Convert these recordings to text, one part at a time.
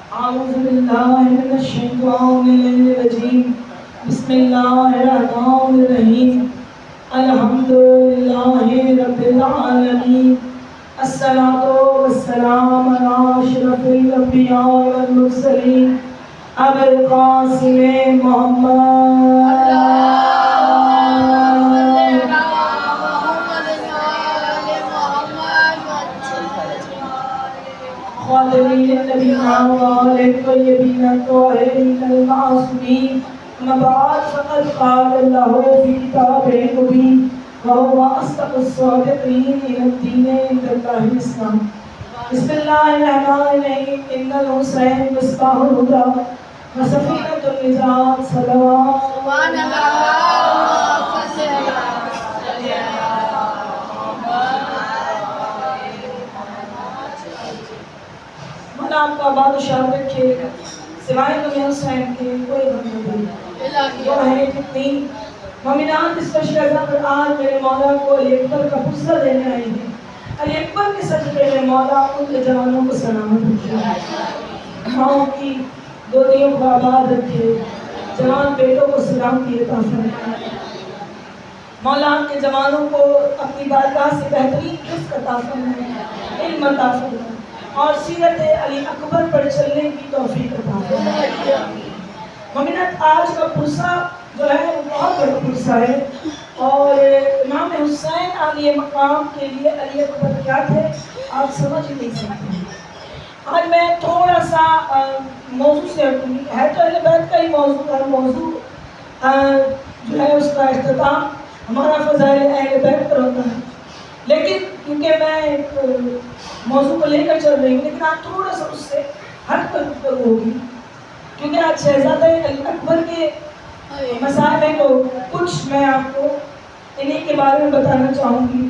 أعوذ بالله من الشيطان الرجيم بسم الله الرحمن الرحيم الحمد لله رب العالمين الصلاة والسلام على أشرف الأنبياء والمرسلين أبي القاسم محمد خاتمين النبيين وآل الطيبين الطاهرين المعصومين أما بعد فقد قال الله في كتابه المبين وهو أصدق الصادقين إلى الدين عند الله الإسلام بسم الله الرحمن الرحيم إن الحسين مصباح الهدى وسفينة النجاة صلوات سبحان الله من آپ کا بادشاہ رکھے سوائے دنیا حسین کے کوئی بندہ نہیں وہ ہے کتنی مومنات اس شہزادہ پر آج میرے مولا کو علی اکبر کا حصہ دینے آئی ہیں علی اکبر کے سجدے میں مولا ان کے جوانوں کو سلامت رکھے ماؤں کی گودیوں کو آباد رکھے جوان بیٹوں کو سلامتی عطا فرمائے مولا ان کے جوانوں کو اپنی بارگاہ سے بہترین رزق عطا فرمائے علم عطا فرمائے اور سیرت علی اکبر پر چلنے کی توفیق عطا فرمائے مومنات آج کا پرسہ جو ہے وہ بہت بڑا پرسہ ہے اور امام حسین علی مقام کے لیے علی اکبر کیا تھے آپ سمجھ نہیں سکتے آج میں تھوڑا سا موضوع سے ہٹوں گی ہے تو اہل بیت کا ہی موضوع جو ہے اس کا اختتام ہمارا فضائل اہل بیت پر ہوتا ہے لیکن کیونکہ میں ایک موضوع کو لے کر چل رہی ہوں لیکن آج تھوڑا سا اس سے ہٹ کر گفتگو ہوگی کیونکہ آج شہزادہ علی اکبر کے مسائل ہیں تو کچھ میں آپ کو انہیں کے بارے میں بتانا چاہوں گی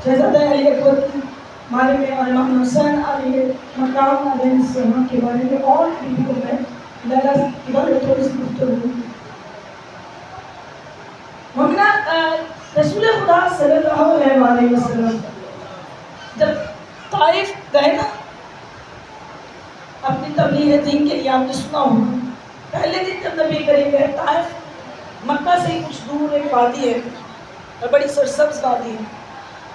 شہزادہ علی اکبر کی بارے میں اور امام حسین علیہ مقام علیہ السلام کے بارے میں اور بھی کو میں لالا کے بارے میں تھوڑی سی گفتگو ہوگی مومنات رسول خدا صلی اللہ علیہ وسلم جب طائف گئے نا اپنی تبلیغ دین کے لیے آپ نے سنا ہوگا پہلے دن جب نبی کریم گئے طائف مکہ سے ہی کچھ دور ایک وادی ہے اور بڑی سرسبز وادی ہے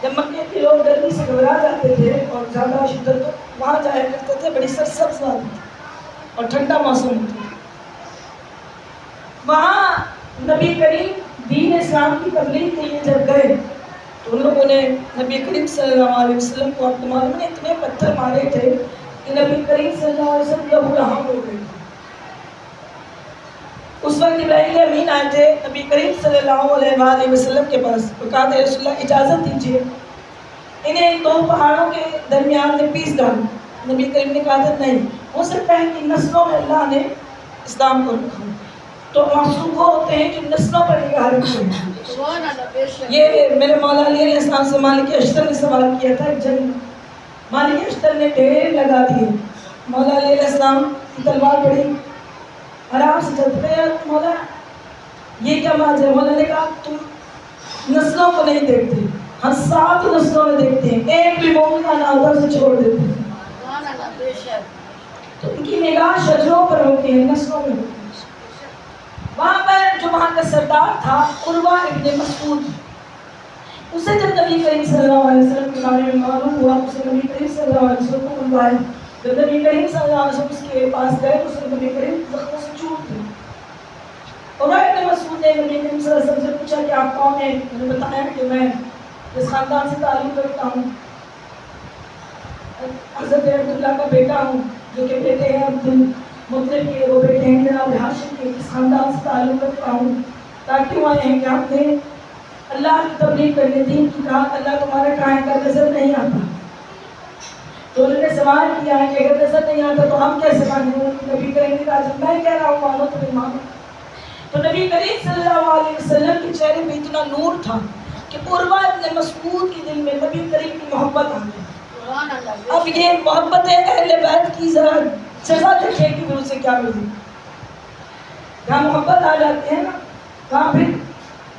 جب مکے کے لوگ گرمی سے گھبرا جاتے تھے اور زیادہ شدت تو وہاں جایا کرتے تھے بڑی سرسبز وادی تھی اور ٹھنڈا موسم ہوتا وہاں نبی کریم دین اسلام کی تبلیغ کے لیے جب گئے تو ان لوگوں نے نبی کریم صلی اللہ علیہ وسلم کو اپنے معلوم نے اتنے پتھر مارے تھے کہ نبی کریم صلی اللہ علیہ وسلم لہو لہو ہو گئے اس وقت جبرائیل امین آئے تھے نبی کریم صلی اللہ علیہ وسلم کے پاس اور کہا کہ رسول اللہ اجازت دیجیے انہیں دو پہاڑوں کے درمیان میں پیس ڈالو نبی کریم نے کہا تھا نہیں ہو سکتا ہے کہ نسلوں میں اللہ نے اسلام کو رکھا تو معصوم وہ ہوتے ہیں جو نسلوں پر نگاہ رکھتے ہیں یہ میرے مولا علی علیہ السلام سے مالک اشتر نے سوال کیا تھا جنگ مالک اشتر نے ڈھیر لگا دیے مولا علی علیہ السلام کی تلوار بڑی آرام سے چلتے ہیں مولا یہ کیا بات ہے مولا نے کہا تم نسلوں کو نہیں دیکھتے ہم 7 نسلوں میں دیکھتے ہیں ایک بھی مومن کا نادر سے چھوڑ دیتے ہیں تو ان کی نگاہ شجروں پر ہوتی ہے نسلوں میں ہوتی ہے وہاں پر جو وہاں کا سردار تھا عروہ ابن مسعود اسے جب نبی کریم صلی اللہ علیہ وسلم کے بارے میں معلوم ہوا اسے نبی کریم صلی اللہ علیہ وسلم کو بلوایا جب نبی کریم صلی اللہ علیہ وسلم اس کے پاس گئے تو اسے نبی کریم زخموں سے چوٹ دی عروہ ابن مسعود نے نبی کریم صلی اللہ علیہ وسلم سے پوچھا کہ آپ کون ہیں انہوں نے بتایا کہ میں اس خاندان سے تعلق رکھتا ہوں حضرت عبداللہ کا بیٹا ہوں جو کہ بیٹے ہیں عبدالمطلب کے وہ بیٹے ہیں جناب ہاشم کے اس خاندان سے تعلق رکھتا ہوں تاکہ وہ آئے ہیں کہ آپ نے اللہ کی تبلیغ کرنے دین کی کہا اللہ تمہارا کہاں کا نظر نہیں آتا تو انہوں نے سوال کیا ہے کہ اگر نظر نہیں آتا تو ہم کیسے مانیں نبی کریم نے کہا جب میں کہہ رہا ہوں مانو تو پھر مانو تو نبی کریم صلی اللہ علیہ وسلم کے چہرے پہ اتنا نور تھا کہ عروہ ابن مسعود کے دل میں نبی کریم کی محبت آ گئی اب یہ محبت اہل بیت کی ذرا سزا دیکھے کہ پھر اسے کیا ملتی جہاں محبت آ جاتی ہے نا وہاں پھر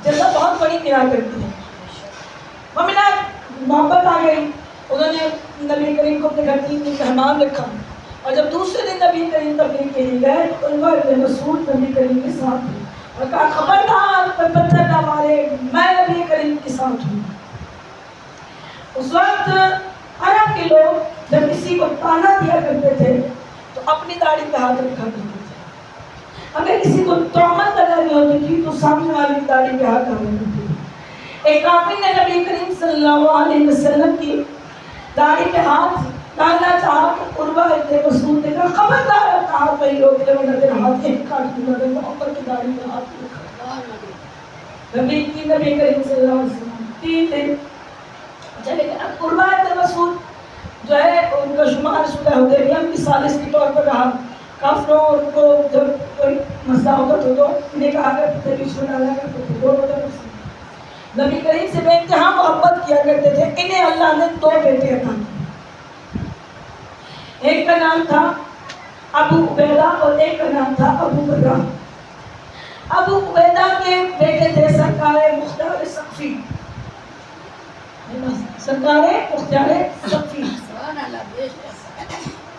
جزا بہت بڑی ملا کرتی ہے مومنات محبت آ گئی انہوں نے نبی کریم کو اپنے گھر 3 دن مہمان رکھا اور جب دوسرے دن نبی کریم تبلیغ کے لیے گئے تو عروہ بن مسعود نبی کریم کے ساتھ تھے اور کہا خبردار پر پتھر نہ مارے، میں نبی کریم کے ساتھ ہوں۔ اس وقت عرب کے لوگ جب کسی کو تانا دیا کرتے تھے تو اپنی داڑھی پہ ہاتھ رکھا کرتے تھے، اگر کسی کو تہمت لگانی ہوتی تھی تو سامنے والی داڑھی پہ ہاتھ رکھا کرتے تھے۔ ایک کافر نے نبی کریم صلی اللہ علیہ وسلم کی داڑھی پہ ہاتھ ڈالنا چاہا تو عروہ بن مسعود نے کہا خبردار اپنا ہاتھ وہی روک لے ورنہ تیرا ہاتھ ایک کاٹ دوں گا۔ محمد کی داڑھی پہ ہاتھ رکھا نبی کریم صلی اللہ علیہ وسلم 3 دن چلے گئے۔ اب عروہ بن مسعود جو ہے ان کا شمار صلح حدیبیہ کی سازش کے طور پر رہا۔ کافروں کو جب کوئی مسئلہ ہوتا تو انہیں کہا کرتے تھے، بیچ میں ڈالا کرتے تھے، دونوں طرف سے نبی کریم سے بے انتہا محبت کیا کرتے تھے۔ انہیں اللہ نے 2 بیٹے عطا کیے، ایک کا نام تھا ابو عبیدہ اور ایک کا نام تھا ابو برہ۔ ابو عبیدہ کے بیٹے تھے سرکار مختار ثقفی،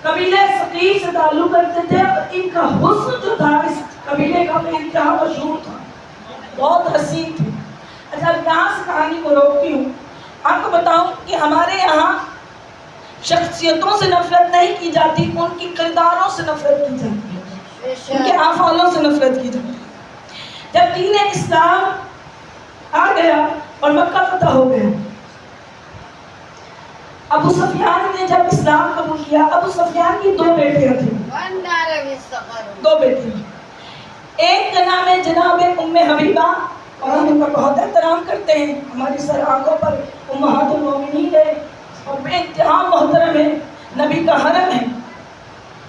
قبیلے ثقیف سے تعلق رکھتے تھے اور ان کا حسن جو تھا اس قبیلے کا بے انتہا مشہور تھا، بہت حسین تھے۔ اچھا یہاں سے کہانی کو روکتی ہوں، آپ کو بتاؤں کہ ہمارے یہاں شخصیتوں سے نفرت نہیں کی جاتی، ان کی کرداروں سے نفرت کی جاتی ہے، ان کے افعالوں سے نفرت کی جاتی ہے۔ جب دین اسلام آ گیا اور مکہ فتح ہو گیا، ابو سفیان نے جب اسلام قبول کیا، ابو سفیان کی 2 بیٹیاں تھیں، 2 بیٹیاں، ایک کا نام ہے جناب ام حبیبہ اور ہم ان کا بہت احترام کرتے ہیں، ہماری سر آنکھوں پر امہات المومنین ہے اور بے انتہا محترم ہے، نبی کا حرم ہے،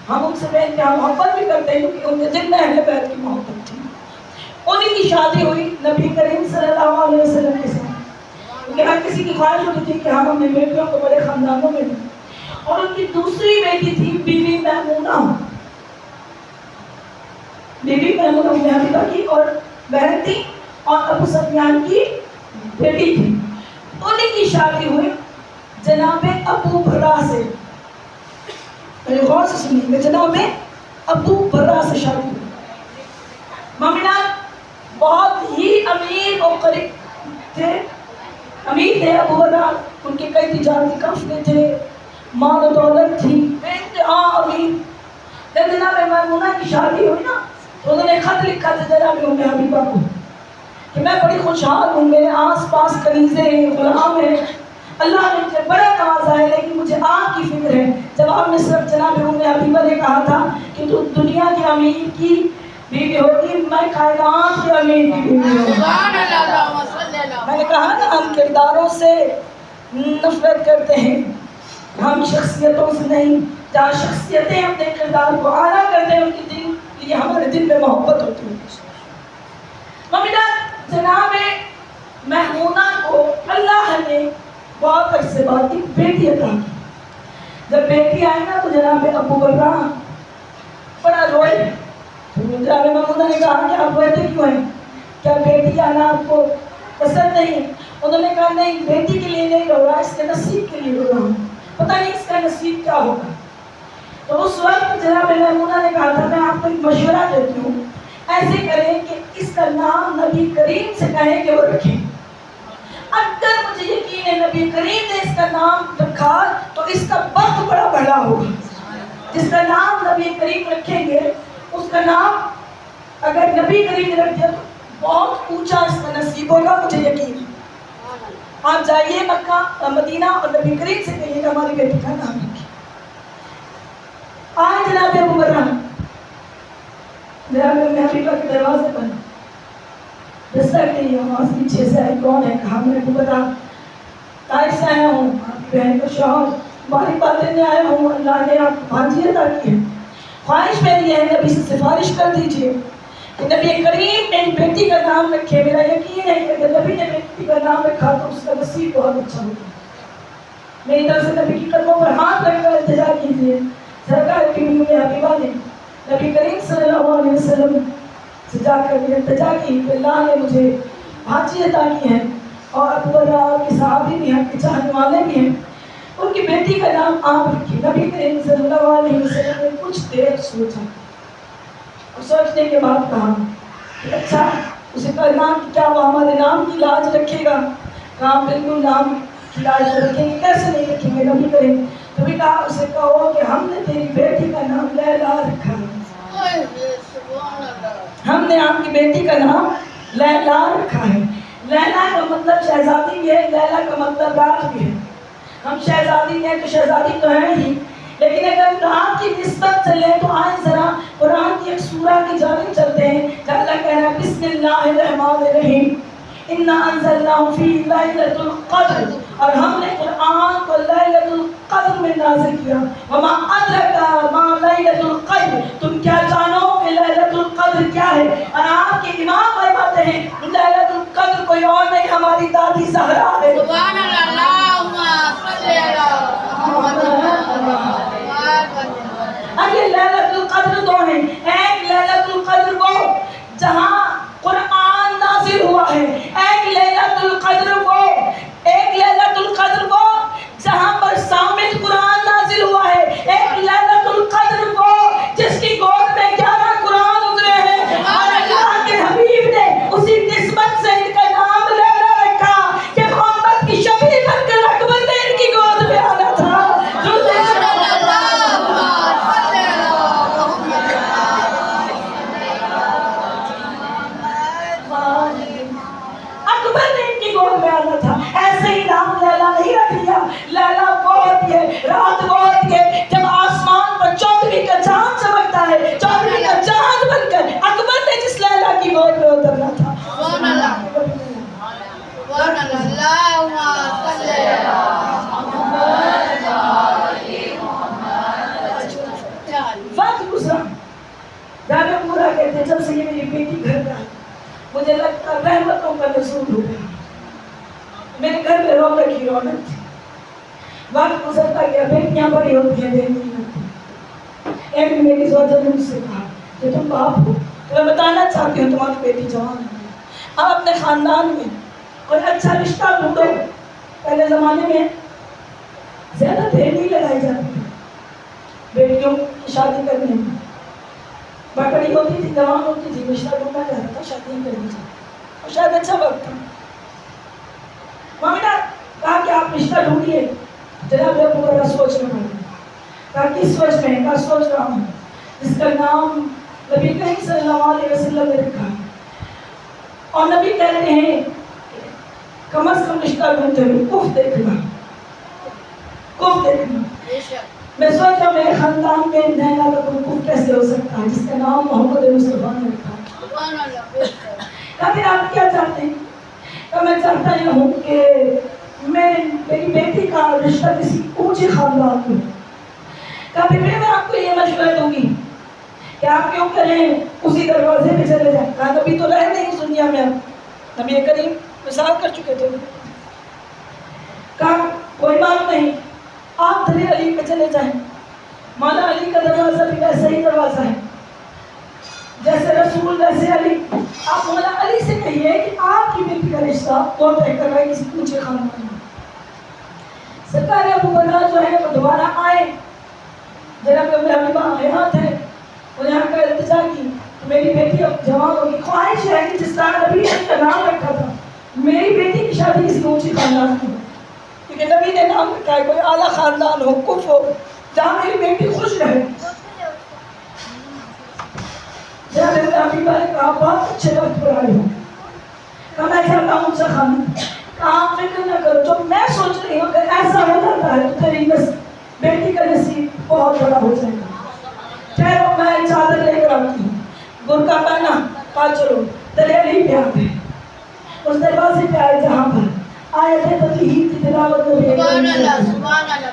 ہم ان سے بے انتہا محبت بھی کرتے ہیں کیونکہ ان کے دل میں اہل بیت کی محبت تھی۔ انہیں کی شادی ہوئی نبی کریم صلی اللہ علیہ وسلم کے ساتھ، کیونکہ ہر کسی کی خواہش ہوتی تھی کہ ہم اپنی بیٹیوں کو بڑے خاندانوں میں دیں، اور ان کی دوسری بیٹی تھی بیوی میمونہ، بیوی میمونہ ام حبیبہ کی اور بہن تھی اور ابو سفیان کی بیٹی تھی۔ انہیں کی شادی ہوئی جناب ابو برہ سے، میرے غور سے سنیے گا، جناب ابو برہ سے شادی ہوئی۔ مومنات بہت ہی امیر و قریب تھے، امیر تھے ابو برہ، ان کے کئی تجارتی قافلے تھے، مال و دولت تھی، بے انتہا امیر۔ جب جناب میمونہ کی شادی ہوئی نا تو انہوں نے خط لکھا تھا جناب ام حبیبہ کو کہ میں بڑی خوشحال ہوں، میرے آس پاس کنیزیں ہیں، غلام ہیں، اللہ نے مجھے بڑا نوازا ہے، لیکن مجھے آپ کی فکر ہے۔ جواب میں صرف جناب ام حبیبہ نے کہا تھا کہ تو دنیا کے امیر کی بیوی ہوگی، میں کائنات کے امیر کی بیوی ہوگی۔ میں نے کہا نا ہم کرداروں سے نفرت کرتے ہیں، ہم شخصیتوں سے نہیں۔ جہاں شخصیتیں اپنے کردار کو اعلیٰ کرتے ہیں ان کی دل لیے ہمارے دل میں محبت ہوتی ہے۔ مومنات جناب میمونہ کو اللہ نے بہت عرصے بعد ایک بیٹی عطا کی۔ جب بیٹی آئی نا تو جناب ابو برہ بڑا روئے، جناب میمونہ نے کہا کہ آپ روتے کیوں ہیں، کیا بیٹی آنا آپ کو پسند نہیں؟ انہوں نے کہا نہیں، بیٹی کے لیے نہیں رو رہا، اس کے نصیب کے لیے رو رہا ہوں، پتہ نہیں اس کا نصیب کیا ہوگا۔ تو اس وقت جناب میمونہ نے کہا تھا میں آپ کو ایک مشورہ دیتی ہوں، ایسے کریں کہ اس کا نام نبی کریم سے کہیں کہ وہ رکھیں۔ اگر مجھے یقین ہے نبی کریم نے اس کا نام رکھا تو اس کا بخت بڑا بڑا ہوگا۔ جس کا نام نبی کریم رکھیں گے اس کا نام اگر نبی کریم نے رکھ دیا تو بہت اونچا اس کا نصیب ہوگا، مجھے یقین ہے۔ آپ جائیے مکہ مدینہ اور نبی کریم سے کہیے کہ ہماری بیٹی کا نام رکھیں۔ آئے جناب ابو برہ، جناب ام حبیبہ کے دروازے پر دستک نہیں، وہاں سے پیچھے سے آئی، کون ہے؟ کہا میں ابو برہ طائف سے آیا ہوں، آپ کی بہن کا شوہر باری باتیں میں آیا ہوں، اللہ نے آپ کو بھانجی عطا کی ہے، خواہش میری ہے نبی سے سفارش کر دیجئے کہ نبی کریم میری بیٹی کا نام رکھے۔ میرا یقین ہے کہ اگر نبی نے بیٹی کا نام رکھا تو اس کا نصیب بہت اچھا ہوگا۔ میری طرف سے نبی کی قدموں پر ہاتھ رکھ کر التجا کیجیے۔ سرکار کی ام حبیبہ نے نبی کریم صلی اللہ علیہ وسلم سے جا کر التجا کی کہ اللہ نے مجھے بھانجی عطا کی ہے اور ابو برہ کے صحابی بھی ہیں، کے چاہنے والے بھی ہیں، ان کی بیٹی کا نام آپ رکھیے۔ نبی کریم صلی اللہ علیہ وسلم نے دیر سوچا اور سوچنے کے بعد کہا کہ اچھا اسے کا نام کیا وہ ہمارے نام کی لاج رکھے گا؟ کہا بالکل نام کی لاج رکھیں گے، کیسے نہیں رکھیں گے نبی کریم؟ تو بھی کہا اسے کہو کہ ہم نے تیری بیٹی کا نام لیلا رکھا ہے، ہم نے آپ کی بیٹی کا نام لیلا رکھا ہے۔ لیلا کا مطلب شہزادی بھی ہے، لیلا کا مطلب رات بھی ہے۔ ہم شہزادی ہیں تو شہزادی تو ہیں ہی، لیکن اگر رات کی نسبت سے لیں تو آئیں ذرا قرآن کی ایک سورہ کی جانب چلتے ہیں جہاں اللہ کہہ رہا ہے بسم اللہ الرحمن الرحیم انا انزلناہ فی لیلۃ القدر، اور ہم نے قرآن کو لیلۃ القدر میں نازل کیا۔ وما ادرک ما لیلۃ القدر، تم کیا جانو کہ لیلۃ القدر کیا ہے؟ اور آپ کے امام فرماتے ہیں لیلۃ القدر کوئی اور نہیں ہماری دادی زہرا ہے۔ سبحان اللہ، اللہم صلی اب یہ لیلۃ القدر دو ہیں، ایک لیلۃ القدر وہ جہاں قرآن نازل ہوا ہے، ایک لیلۃ القدر وہ جہاں پر سامد قرآن نازل ہوا ہے، ایک لیلۃ القدر وہ جس کی گود میں 11 قرآن اترے ہیں، اور اللہ کے حبیب نے اسی نسبت سے ان کا نام لیلا رکھا کہ محمد کی شفیع بن کر اکبر نے ان کی گود میں آنا تھا۔ ایسے ہی نام لیلا نہیں رکھ لیا، لیلا وہ ہوتی ہے، رات وہ ہوتی ہے جب آسمان پر 14ویں کا چاند چمکتا ہے، 14ویں کا چاند بن کر اکبر نے جس لیلا کی گود میں اترنا تھا۔ سبحان اللہ، سبحان اللہ، اللہم صلی وقت گزرا، جانے پورا کہتے جب سے یہ میری بیٹی گھر میں آئی مجھے لگتا رحمتوں کا نزول ہو گیا، میرے گھر میں رونق ہی رونق تھی۔ وقت گزرتا گیا، بیٹیاں بڑی ہوتی ہیں، بیٹی نہیں ہوتی۔ ایک میری زوجہ نے مجھ سے کہا کہ تم باپ ہو تو میں بتانا چاہتی ہوں تمہاری بیٹی جوان ہے، اب اپنے خاندان میں کوئی اچھا رشتہ ڈھونڈو۔ پہلے زمانے میں زیادہ دیر نہیں لگائی جاتی تھی بیٹیوں کی شادی کرنے میں، بڑی ہوتی تھی، جوان ہوتی تھی، رشتہ ڈھونڈا جاتا تھا، شادی کرنی چاہتی اور شاید اچھا وقت تھا۔ مامی نے کہا کہ آپ رشتہ ڈھونڈیے، جناب ابو بڑا سوچنا پڑا، کہا کس سوچ میں؟ کہا سوچ رہا ہوں جس کا نام نبی کریم صلی اللہ علیہ وسلم نے رکھا ہے، اور نبی کہتے ہیں کم از کم رشتہ ڈھونڈتے ہوئے کف دیکھنا، کف دیکھنا۔ میں سوچ رہا ہوں میرے خاندان میں نیلا کا کوئی کف کیسے ہو سکتا ہے جس کا نام محمد مصطفیٰ نے رکھا ہے؟ سبحان اللہ۔ کہا پھر آپ کیا چاہتے ہیں؟ کہا میں چاہتا یہ ہوں کہ میری بیٹی کا رشتہ کسی اونچے خاندان میں۔ کہا پھر میں آپ کو یہ مشورہ دوں گی کہ آپ کیوں کریں اسی دروازے پہ چلے جائیں۔ کہا نبی تو رہے نہیں اس دنیا میں، اب نبی کریم وصال کر چکے تھے۔ کہا کوئی بات نہیں، آپ دلیل علی پہ چلے جائیں، مولا علی کا دروازہ بھی ویسے ہی دروازہ ہے، جیسے رسول ویسے علی۔ آپ مولا علی سے کہیے کہ آپ کی بیٹی کا رشتہ وہ طے کر رہا ہے کسی اونچے خاندان میں۔ سرکار ابو بکر جو ہے وہ دوبارہ آئے، جناب ابو حبیبہ حیات ہے، انہوں نے آ کر التجا کی کہ میری بیٹی اب جوان ہوگی، خواہش ہے کہ جس طرح نبی نے کا نام رکھا تھا میری بیٹی کی شادی کسی اونچے خاندان کی، کیونکہ نبی نے نام رکھا ہے کوئی اعلیٰ خاندان ہو، کف ہو، جہاں میری بیٹی خوش رہے۔ جناب ابو حبیبہ نے کہا بہت اچھے وقت پر آئی ہوں، کہا میں چاہتا ہوں اونچا خاندان۔ کہا آپ فکر نہ کرو، جو میں سوچ رہی ہوں اگر ایسا ہو جاتا ہے تو تیری بیٹی کا نصیب بہت بڑا ہو جائے گا۔ ٹھہرو میں چادر لے کر آتی ہوں، برقع پہنا، کہا چلو دلیل پہ آتے ہیں۔ اس دروازے پہ آئے جہاں پر آیت تطہیر کی تلاوت نبی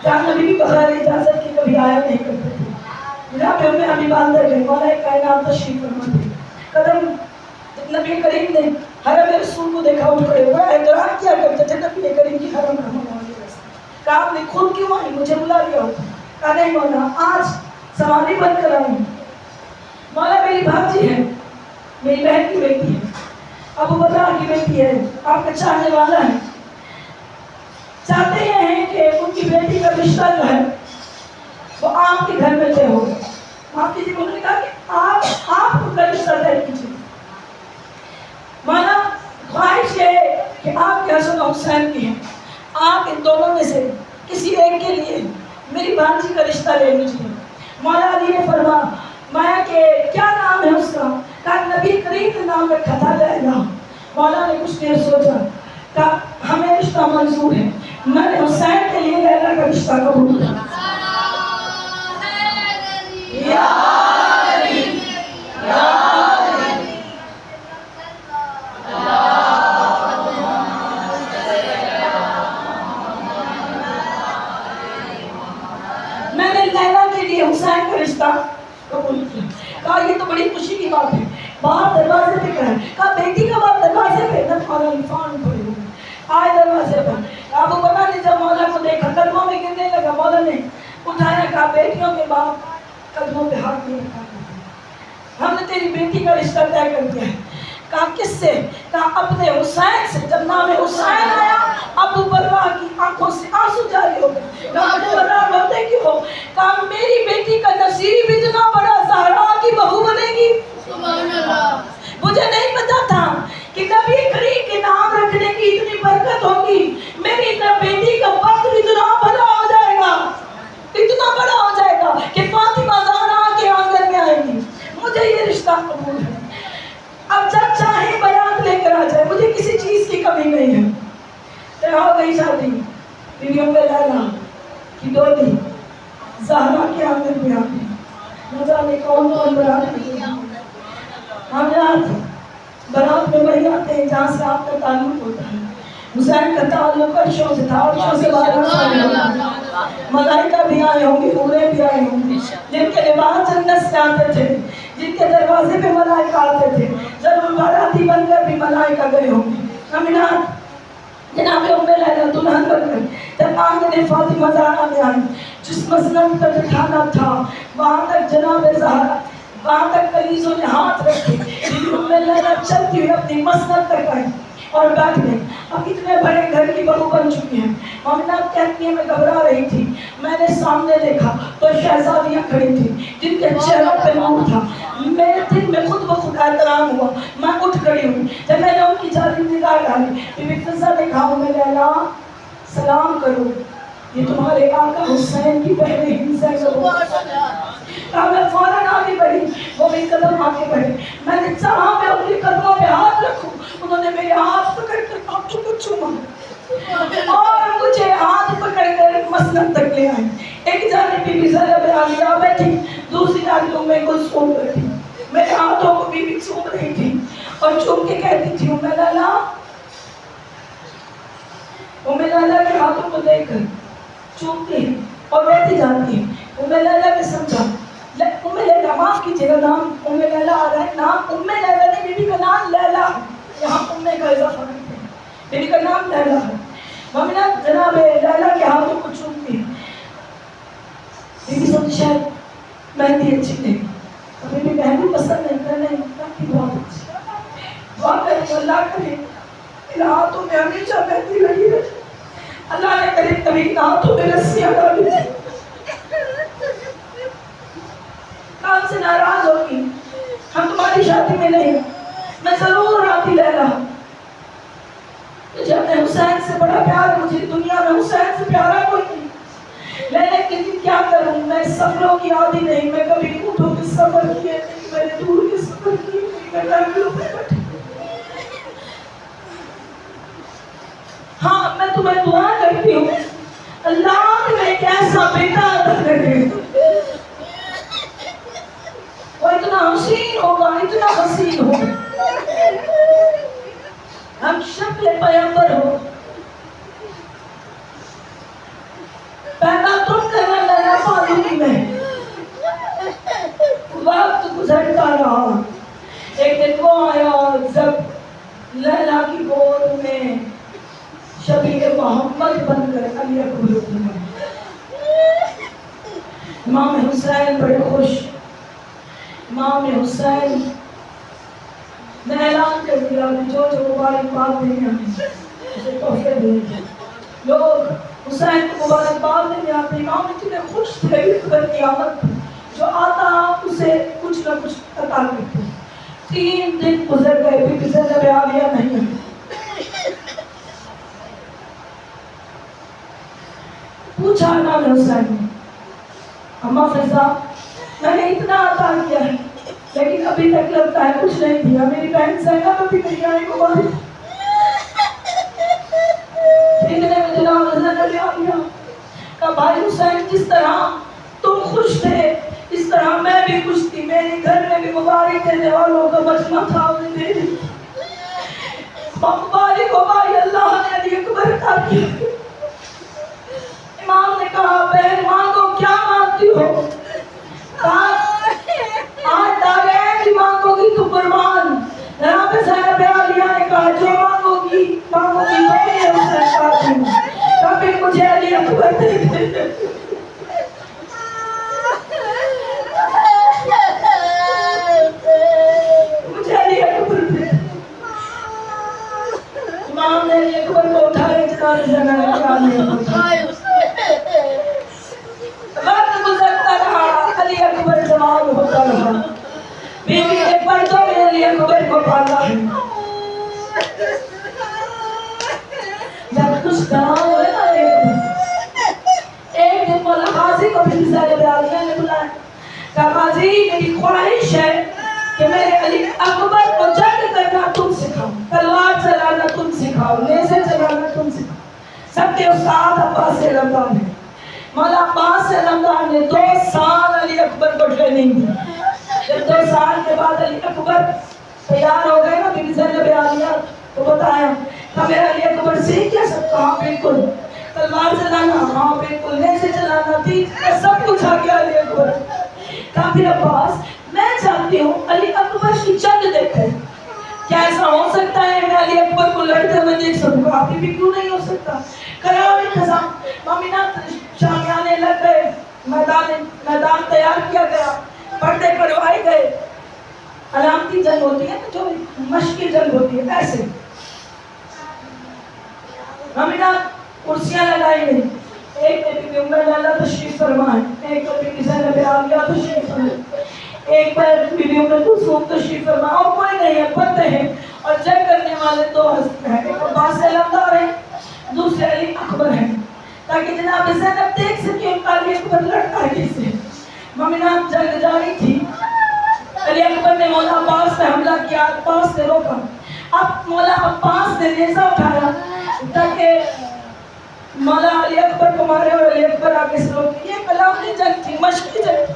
جہاں نبی بغیر اجازت کی کبھی آیا نہیں کرتے تھے۔ جہاں پہ ہمیں ابھی باندھے گئے مولا کائنات تشریف فرما تھے، قدم نبی کریم نے حرم رسول کو دیکھا اٹھ کھڑے ہوئے احترام کیا کرتے تھے نبی کریم کی حرم رحمہ اللہ۔ کہا آپ نے خود کیوں آئی؟ مجھے بلا لیا ہوتا۔ کہا نہیں مولا آج سواری بن کر آئی ہوں، مولا میری بھانجی ہے، میری بہن کی بیٹی ہے، ابو بکر کی بیٹی ہے، آپ کا چاہنے والا ہے، چاہتے یہ ہیں کہ ان کی بیٹی کا رشتہ جو ہے وہ آپ کے گھر میں طے ہو، آپ کی مولا علی نے فرمایا کہ کیا نام ہے اس کا؟ کہا نبی کریم کا نام رکھا تھا لیلا۔ مولا نے کچھ دیر سوچا، کہا ہمیں رشتہ منظور ہے، میں نے حسین کے لیے لیلا کا رشتہ قبول کیا۔ یا علی یا میں نے لیلا کے لیے حسین کا رشتہ قبول کیا۔ کہا یہ تو بڑی خوشی کی بات ہے، باہر دروازے پہ کہا، کہا بیٹی کا باہر دروازے پہ نہ تمہارا عرفان پڑے ہوئے آئے دروازے پر۔ ابو بکر نے جب مولا کو دیکھا قدموں میں گرنے لگا، مولا نے اٹھایا، کہا بیٹیوں کے باپ قدموں پہ ہاتھ نہیں رکھا کرتے، ہم نے تیری بیٹی کا رشتہ طے کر دیا ہے۔ کہا کس سے؟ کہا اپنے حسین سے۔ جب نام حسین آیا ابو برا کی آنکھوں سے آنسو جاری ہو گئے۔ کہا ابو برا روتے کیوں ہو؟ کہا میری بیٹی کا نصیب اتنا بڑا زہرا کی بہو بنے گی۔ سبحان اللہ۔ مجھے نہیں پتا تھا کہ نبی کریم کے نام رکھنے کی اتنی برکت ہوگی، میری بیٹی کا وقت اتنا بڑا ہو جائے گا، اتنا بڑا ہو جائے گا کہ فاطمہ زہرا کے آنگن میں آئے گی۔ مجھے یہ رشتہ قبول ہے، اب جب چاہے برات لے کر آ جائے، مجھے کسی چیز کی کمی نہیں ہے۔ پھر ہو گئی شادی، بی بی ام لیلا کی ڈولی زہرا کے آنگن میں آ گئی۔ نہ جانے کون کون برات لے گئی۔ ہم برات میں وہی آتے ہیں جہاں سے آپ کا تعلق ہوتا ہے۔ حسین کا تعلق عرشوں سے تھا، عرشوں سے بارہ سے ملائکہ بھی آئے ہوں گے، حوریں بھی آئے ہوں گے، جن کے لباس جنت سے آتے تھے، جن کے دروازے پہ ملائکہ آتے تھے، ضرور باراتی بن کر بھی ملائکہ گئے ہوں گے۔ امینات جناب ام لیلا دلہن بن کر جب آنگن فاطمہ زہرا میں آئی، جس مسند پر بٹھانا تھا وہاں تک جناب زہرا، وہاں تک کلیزوں نے ہاتھ رکھے، ام لیلا چلتی ہوئی اپنی مسند تک آئی اور بیٹھ گئی۔ اب اتنے بڑے گھر کی بہو بن چکی ہیں۔ مومنات کہتی ہیں میں گھبرا رہی تھی، میں نے سامنے دیکھا تو شہزادیاں کھڑی تھیں جن کے چہروں پہ نور تھا، میرے دل میں خود بخود احترام ہوا، میں اٹھ کھڑی ہوئی۔ جب میں نے ان کی جانب نگاہ ڈالی، بی بی فضہ نے کہا ام لیلا سلام کرو، یہ تمہارے آقا حسین کی پہلے ہندسہ کرو۔ کہا میں فوراً آگے بڑھی، وہ بھی قدم آگے بڑھے، میں نے چاہا میں اپنے قدموں پہ ہاتھ رکھوں، انہوں نے میرے ہاتھ پکڑ کر آنکھوں کو چوما اور مجھے ہاتھ پکڑ کر مسند تک لے آئے۔ ایک جانب بی بی زینب عالیہ بیٹھی، دوسری جانب ام کلثوم بیٹھی، میرے ہاتھوں کو بی بی چوم رہی تھی اور چوم کے کہتی تھی ام لیلا کے ہاتھوں کو دیکھ کر چومتی ہے اور بیٹھی جاتی ہے۔ ام لیلا نے سمجھا، ام لیلا معاف کیجیے گا نام ام لیلا آ رہا ہے، نام ام لیلا نہیں، بی بی کا نام لیلا ہے، یہاں ام کا اضافہ نہیں ہے، بی بی کا نام لیلا ہے۔ مومنات جناب لیلا کے ہاتھوں کو چومتی ہے، بی بی سمجھ شاید مہندی اچھی نہیں، بی بی مہندی پسند نہیں کرنے مہندی بہت اچھی، دعا کریں اللہ کرے ان ہاتھوں میں ہمیشہ مہندی لگی رہے، اللہ نے کرے کبھی ان ہاتھوں میں رسیاں ڈالی تھی۔ کام سے ناراض ہوگی، ہم تمہاری شادی میں نہیں، میں ضرور آتی لیلا، مجھے اپنے حسین سے بڑا پیار ہے، مجھے دنیا میں حسین سے پیارا کوئی نہیں، لیکن کیا کروں، میں سفروں کی عادی نہیں، میں کبھی اونٹوں کے سفر کیے نہیں، میں نے دور کے سفر کیے نہیں، میں ٹانگوں پہ بیٹھی۔ ہاں میں تمہیں دعا کرتی ہوں اللہ تمہیں ایک ایسا بیٹا عطا کرے، وہ اتنا حسین ہوگا، اتنا حسین ہوگا، ہم شکل پیغمبر ہو، پیدا تم کرنا لیلا فاطمی میں، وقت گزرتا رہا، ایک دن وہ آیا جب لیلا کی گود میں شبیہ محمد بن کر علی اکبر ہوئے۔ امام حسین بڑے خوش، امام حسین نے اعلان کر دیا کہ جو مبارکباد دینے آئے اسے تحفے دیں گے۔ لوگ حسین کو مبارکباد دینے آتے، امام اتنے خوش تھے اکبر کی آمد پر، جو آتا اسے کچھ نہ کچھ عطا کرتے۔ 3 دن گزر گئے، بی بی زینب عالیہ نہیں آئی۔ پوچھا امام حسین نے، اماں فضہ میں نے اتنا عطا کیا ہے لیکن ابھی تک لگتا ہے کچھ نہیں دیا. میری بہن زینب ابھی میری آئی کو بات اتنے میں جناب حضرت علی آ گیا. کہا بھائی حسین جس طرح تم خوش تھے اس طرح میں بھی خوش تھی. میرے گھر میں بھی مبارک دینے والوں کا مجمع تھا. انہیں دے دی مبارک ہو بھائی, اللہ نے علی اکبر عطا کیا. امام نے کہا بہن مانگو کیا مانگتی ہو؟ کہا آج داغین بھی مانگو گی تو قربان. جناب زینب عالیہ نے کہا جو مانگو گی تو یہ حسین قاسم. کبھی مجھے علی اکبر دے دے. مجھے علی اکبر دے. امام نے علی اکبر کو اٹھائے. جناب زینب عالیہ وقت گزرتا رہا, علی اکبر جوان ہوتا رہا. بیوی کے پردوں میں علی اکبر کو پالا. جب کچھ کہا ہوئے نا ایک دن مولا غازی کو بھی زینب عالیہ نے بلایا. کہا غازی میری خواہش ہے کہ میرے علی اکبر کو جنگ کرنا تم سکھاؤ, تلوار چلانا تم سکھاؤ, نیزے چلانا تم سکھاؤ. سب کے استاد عباس رمضان ہے. مولا عباس رمضان نے 2 سال علی اکبر کو ٹریننگ دی. جب 2 سال کے بعد علی اکبر تیار ہو گئے نا, بی بی زینب عالیہ کو بتایا کہ میرا علی اکبر سیکھ کیا سکتا؟ ہاں بالکل. تلوار چلانا؟ ہاں بالکل. نیزے چلانا؟ تیز سب کچھ آ گیا علی اکبر. کہا پھر عباس میں چاہتی ہوں علی اکبر کی جنگ دیکھیں. کیا ایسا ہو سکتا ہے میں علی اکبر کو لڑتے ہوئے دیکھ سکوں گا؟ آپ بھی کیوں نہیں ہو سکتا؟ کراؤ انتظام. مومنات شامیانے لگ گئے, میدان تیار کیا گیا, پردے کروائے گئے. علامتی جنگ ہوتی ہے جو مشقی جنگ ہوتی ہے ایسے. مومنات کرسیاں لگائی گئی. ایک میں بی بی ام لالہ تشریف فرما ہے, ایک میں بی بی زینب عالیہ تشریف فرما ہے, ایک پر بی بی ام کلثوم تشریف فرما, اور کوئی نہیں ہے, پتہ ہے. اور جنگ کرنے والے 2 ہیں, ایک عباس علمدار ہے, دوسرے علی اکبر ہیں, تاکہ جناب زینب دیکھ سکے ان کا علی اکبر لڑتا ہے کیسے. مومنات جنگ جاری تھی. علی اکبر نے مولا عباس پہ حملہ کیا, عباس نے روکا. اب مولا عباس نے نیزہ اٹھایا تاکہ مولا علی اکبر کو مارے, اور علی اکبر آگے سے روکے. یہ کلامی جنگ تھی, مشقی جنگ تھی.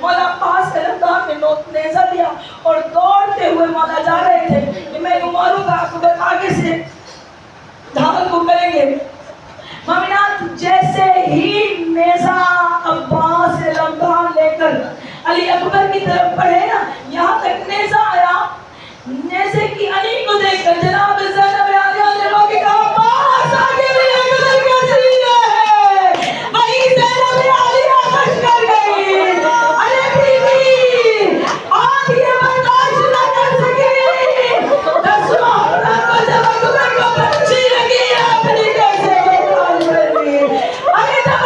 مولا عباس علمدار نے نیزہ دیا اور دوڑتے ہوئے مولا جا رہے تھے کہ میں یوں ماروں گا, اکبر آگے سے دھاول کو کریں گے. مومنات جیسے ہی نیزہ عباس علمدار لے کر علی اکبر کی طرف بڑھے نا, یہاں تک نیزہ آیا, نیزے کی علی کو دیکھ کر جناب زینب عالیہ نے رو کے کہا عباس آگے علی اکبر کا سینہ ہے. وہی زینب عالیہ کش کر گئی. ارے بیوی آپ یہ برداشت نہ کر سکی. 10 محرم کو جب اکبر کو بچی لگی اپنی کیسے برداشت کری. ارے جب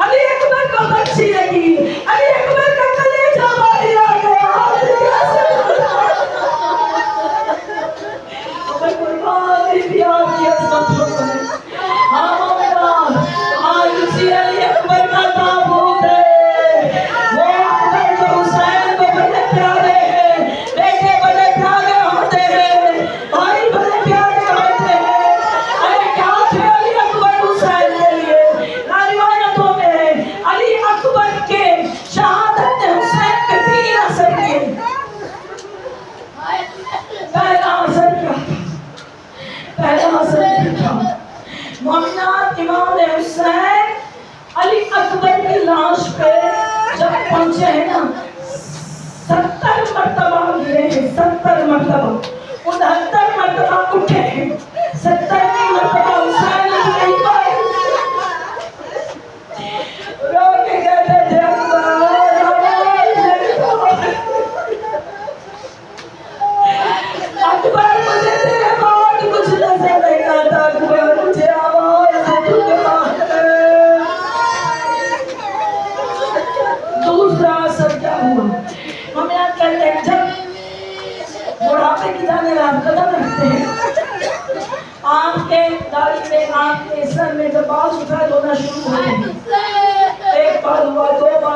علی اکبر کو بچی لگی, علی اکبر کا کلیجہ باہر آ گیا. قربانی بھی آپ کی عظمت ہو گئے. ہاں مومنان, آج اسی علی اکبر کا تابوت ہے. وہ اکبر جو حسین کو بڑے پیارے ہیں, بیٹے بڑے پیارے ہوتے ہیں, بھائی بڑے پیارے ہوتے ہیں. ارے کیا تھے علی اکبر حسین کے لیے. روایتوں میں علی اکبر کے شہادت نے حسین پہ 3 اثر کیے. پہلا اثر کیا تھا؟ پہلا اثر کیا تھا؟ مومنات امام حسین علی اکبر کی لاش پہ جب پہنچے ہیں نا, 70 مرتبہ گرے ہیں, 70 مرتبہ, 69 مرتبہ اٹھے ہیں, 70 مرتبہ حسین نہیں پائے. رو کے کہتے تھے اکبر مجھے تیرے بعد کچھ نظر نہیں آتا. اکبر مجھے آواز دوسرا اثر کیا ہوا؟ ہمیں یاد کہتے ہیں جب بڑھاپے کی جانے میں آپ قدم رکھتے ہیں, آنکھ کے داڑھی میں, آنکھ کے سر میں جب بال سفید ہونا شروع ہوتے ہیں, 1 بار ہوا, 2 بار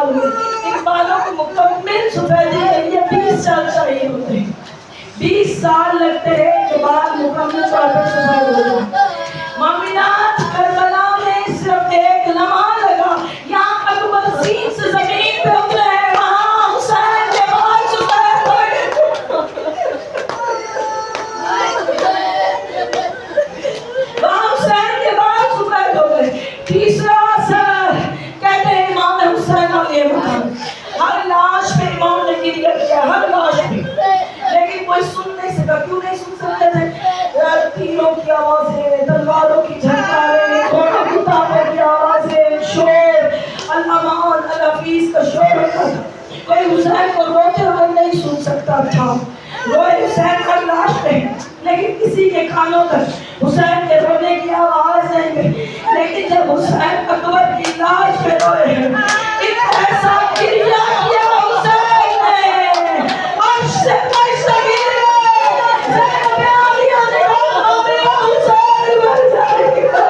کوئی حسین کو روتے ہوئے نہیں سن سکتا تھا. روئے حسین کا لاش پہ لیکن کسی کے کانوں تک حسین کے رونے کی آواز نہیں گئی. لیکن جب حسین اکبر کی لاش پہ روئے ایک ایسا گریہ کیا حسین نے عرش سے فرشتہ گر گئے. زینب عالیہ نے کہا میرا حسین مر جائے گا.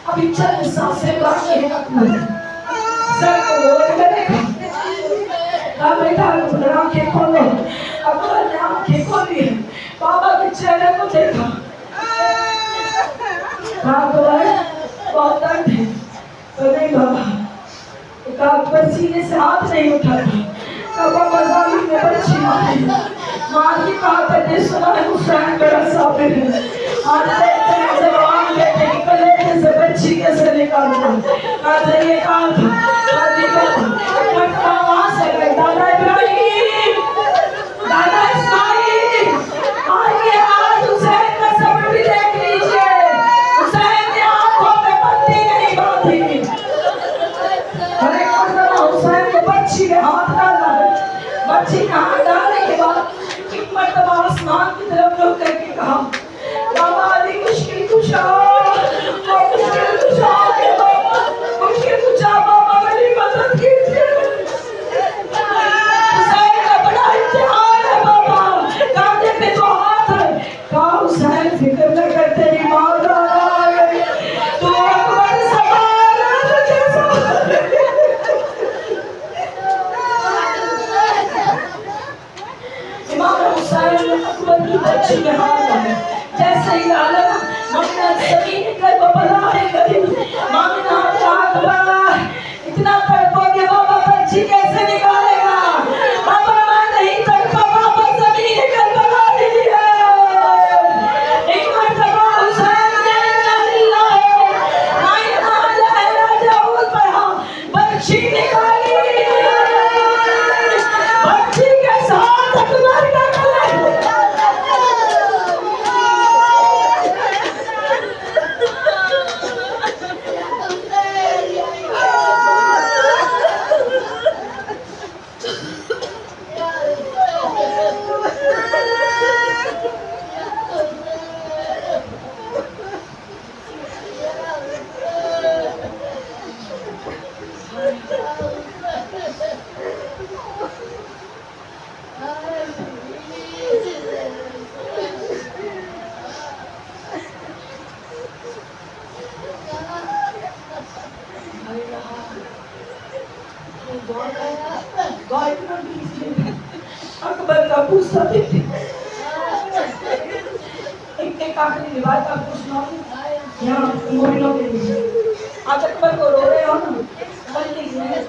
ابھی چند سانسیں باقی ہیں اکبر سر کو گول کرے گا. بیٹا آنکھیں کھولو. اکبر نے آنکھیں کھولی ہے. بابا کے چہرے کو دیکھا. اکبر بہت درد ہے. تو نہیں بابا. اکبر سینے سے ہاتھ نہیں اٹھاتا. بابا ظالم نے بچی ماری. ماں کی بات نے سنا ہے حسین بڑا صابر ہے. آج دیکھتے ہیں زبان لیتے کہ کلیجے سے بچی کیسے نکالتا. آج یہ کام تھا. آج یہ کام تھا. مٹکا وہاں سے گئے. دادا ابراہیم دادا اسماعیل آئیے آج حسین کا صبر بھی دیکھ لیجئے. حسین نے آنکھوں میں پٹی نہیں باندھی. اور ایک مرتبہ حسین کو بچی نے ہاتھ ڈالا. بچی نے ہاتھ ڈالنے کے بعد ایک مرتبہ آسمان کی طرف رخ کر کے کہا بابا علی مشکل کشا مشکل کشا مشکل کشا بابا میری مدد کیجیے. حسین کا بڑا امتحان ہے بابا. کاندھے پہ تو ہاتھ ہے. کہا حسین فکر نہ کر تیری ماں آ گئی. تو اکبر سوال تجھے سوال. امام حسین نے اکبر کی بچی میں ہاتھ ڈالا. جیسے ہی عالم مامنا زمین کر ببلا ہے گئی. مامنا اکبر اتنا تڑپو کہ بابا بچی کیسے نکالے گا. بابا میں نہیں تڑپا. بابا زمین کر ببلا دی ہے. ایک مرتبہ حسین نے بچی نکالی. بچی کے ساتھ اکبر کا اکبر کا غصہ دیکھتے. ایک آخری روایت آپ کو سناؤں یہاں مومنوں کے لیے. آج اکبر کو رو رہے ہو نا بلکہ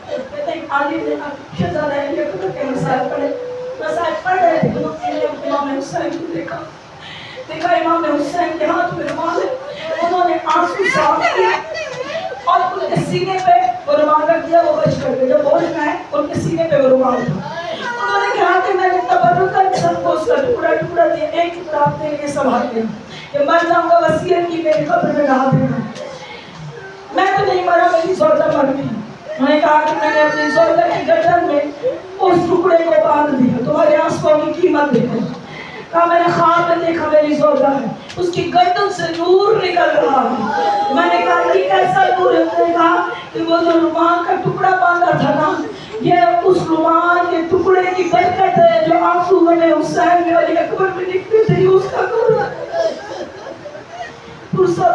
کہتے ہیں عالم نے شہزادہ علی اکبر کے مسائل پڑھے. مسائل پڑھ رہے تھے. انہوں نے امام حسین کو دیکھا امام حسین کے ہاتھ میں رومال ہے. انہوں نے آنسو صاف کیا اور ان کے سینے پہ وہ رومال رکھ دیا. وہ بچ کر گئے. جب بوجھ میں ان کے سینے پہ وہ رومال تھا. انہوں نے کہا کہ میں نے تبرک کر سب کو اس کا ٹکڑا ٹکڑا دیا. ایک ٹکڑا اپنے لیے سنبھال لیا کہ مر جاؤں گا وصیت کی میری قبر میں ڈال دینا. میں تو نہیں مرا. میری زوجہ مر گئی. میں نے کہا کہ میں نے اپنی زوجہ کی گردن میں اس ٹکڑے کو باندھ دیا. تمہارے آنسوؤں کی قیمت دیکھو. کہا میں نے خواب میں دیکھا میری زوجہ ہے. اس کی گردن سے نور نکل رہا ہے. میں نے کہا یہ کیسا نور ہے. میں نے کہا کہ وہ جو رومال کا ٹکڑا باندھا تھا نا برکت ہے جو آنسو بنے حسین میں علی اکبر میں نکلتے تھے، اس کا